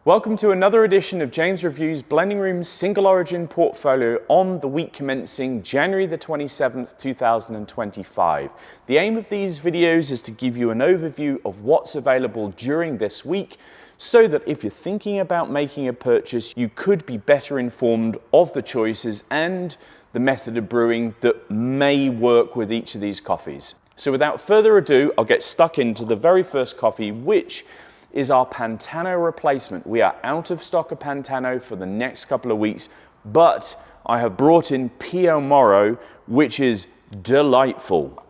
Welcome to another edition of James Review's Blending Room Single Origin Portfolio on the week commencing January the 27th, 2025. The aim of these videos is to give you an overview of what's available during this week so that if you're thinking about making a purchase, you could be better informed of the choices and the method of brewing that may work with each of these coffees. So without further ado, I'll get stuck into the very first coffee, which is our Pantano replacement. We are out of stock of Pantano for the next couple of weeks, but I have brought in Pio Moro, which is delightful.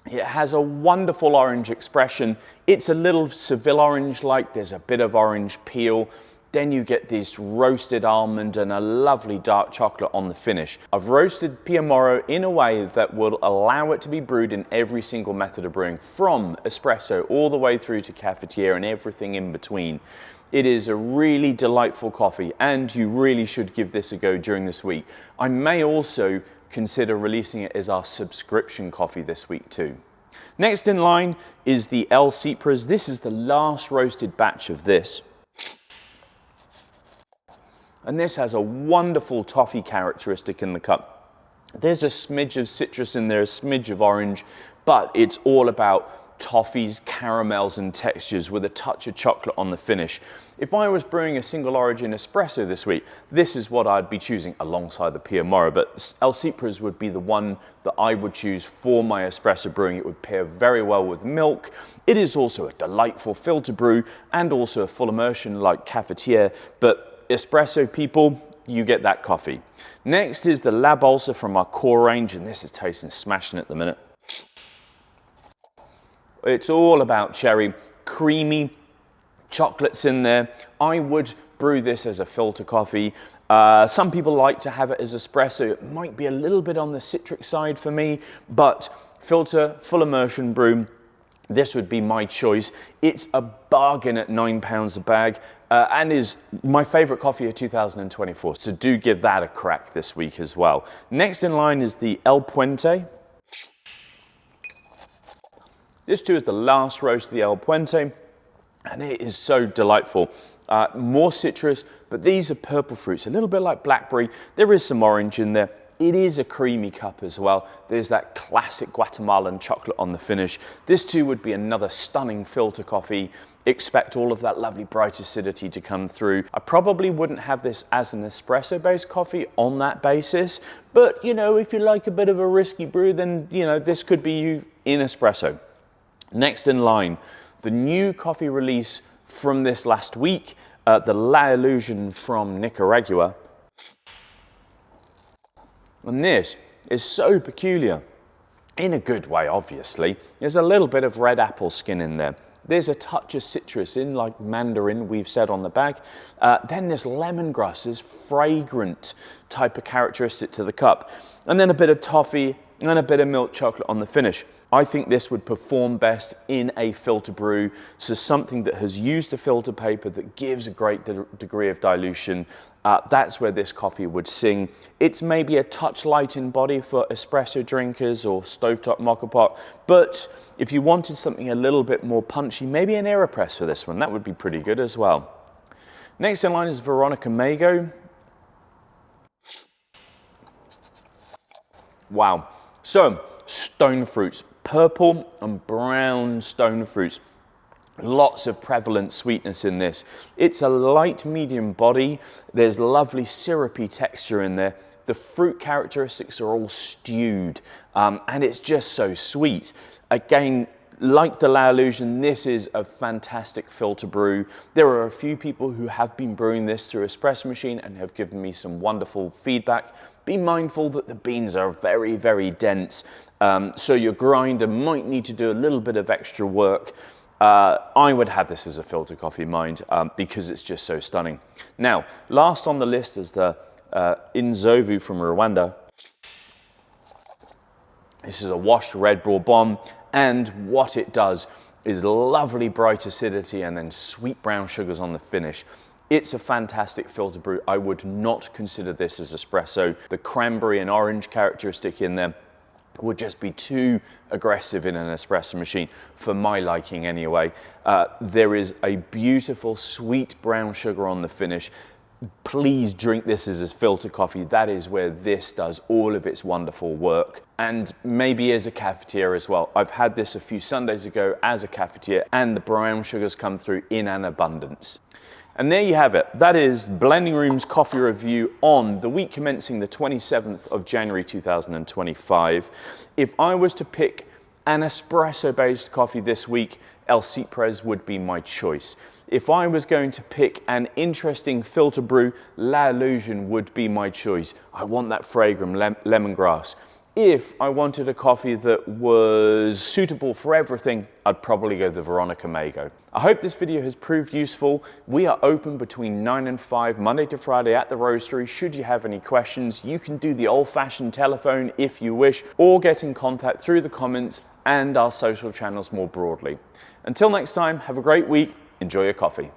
It has a wonderful orange expression. It's a little Seville orange-like. There's a bit of orange peel. Then you get this roasted almond and a lovely dark chocolate on the finish. I've roasted Pio Moro in a way that will allow it to be brewed in every single method of brewing, from espresso all the way through to cafetiere and everything in between. It is a really delightful coffee, and you really should give this a go during this week. I may also consider releasing it as our subscription coffee this week too. Next in line is the El Cipras. This is the last roasted batch of this. And this has a wonderful toffee characteristic in the cup. There's a smidge of citrus in there, a smidge of orange, but it's all about toffees, caramels and textures with a touch of chocolate on the finish. If I was brewing a single origin espresso this week, this is what I'd be choosing alongside the Pio Moro, but El Cipras would be the one that I would choose for my espresso brewing. It would pair very well with milk. It is also a delightful filter brew and also a full immersion like cafetiere, but espresso people, you get that coffee. Next is the La Bolsa from our core range, and this is tasting smashing at the minute. It's all about cherry, creamy, chocolates in there. I would brew this as a filter coffee. Some people like to have it as espresso. It might be a little bit on the citric side for me, but filter, full immersion brew, this would be my choice. It's a bargain at £9 a bag and is my favorite coffee of 2024. So do give that a crack this week as well. Next in line is the El Puente. This too is the last roast of the El Puente, and it is so delightful. More citrus, but these are purple fruits, a little bit like blackberry. There is some orange in there. It is a creamy cup as well. There's that classic Guatemalan chocolate on the finish. This too would be another stunning filter coffee. Expect all of that lovely bright acidity to come through. I probably wouldn't have this as an espresso-based coffee on that basis, but you know, if you like a bit of a risky brew, then you know, this could be you in espresso. Next in line, the new coffee release from this last week, the La Illusion from Nicaragua. And this is so peculiar, in a good way, obviously. There's a little bit of red apple skin in there. There's a touch of citrus in, like mandarin, we've said on the bag. Then there's lemongrass, this fragrant type of characteristic to the cup. And then a bit of toffee and a bit of milk chocolate on the finish. I think this would perform best in a filter brew, so something that has used a filter paper that gives a great degree of dilution. That's where this coffee would sing. It's maybe a touch light in body for espresso drinkers or stovetop mocha pot, but if you wanted something a little bit more punchy, maybe an AeroPress for this one. That would be pretty good as well. Next in line is Veronica Mago. Wow. So, stone fruits, purple and brown stone fruits. Lots of prevalent sweetness in this. It's a light medium body. There's lovely syrupy texture in there. The fruit characteristics are all stewed, and it's just so sweet. Again, like the La Illusion, this is a fantastic filter brew. There are a few people who have been brewing this through espresso machine and have given me some wonderful feedback. Be mindful that the beans are very, very dense, so your grinder might need to do a little bit of extra work. I would have this as a filter coffee, mind, because it's just so stunning. Now, last on the list is the Inzovu from Rwanda. This is a washed red Bourbon, and what it does is lovely bright acidity and then sweet brown sugars on the finish. It's a fantastic filter brew. I would not consider this as espresso. The cranberry and orange characteristic in there would just be too aggressive in an espresso machine, for my liking anyway. There is a beautiful sweet brown sugar on the finish. Please drink this as a filter coffee. That is where this does all of its wonderful work. And maybe as a cafetiere as well. I've had this a few Sundays ago as a cafetiere, and the brown sugars come through in an abundance. And there you have it. That is BlendingRoom's coffee review on the week commencing the 27th of January 2025. If I was to pick an espresso-based coffee this week, El Ciprés would be my choice. If I was going to pick an interesting filter brew, La Illusion would be my choice. I want that fragrant lemongrass. If I wanted a coffee that was suitable for everything, I'd probably go the Veronica Mago. I hope this video has proved useful. We are open between 9 and 5, Monday to Friday at the Roastery. Should you have any questions, you can do the old-fashioned telephone if you wish, or get in contact through the comments and our social channels more broadly. Until next time, have a great week. Enjoy your coffee.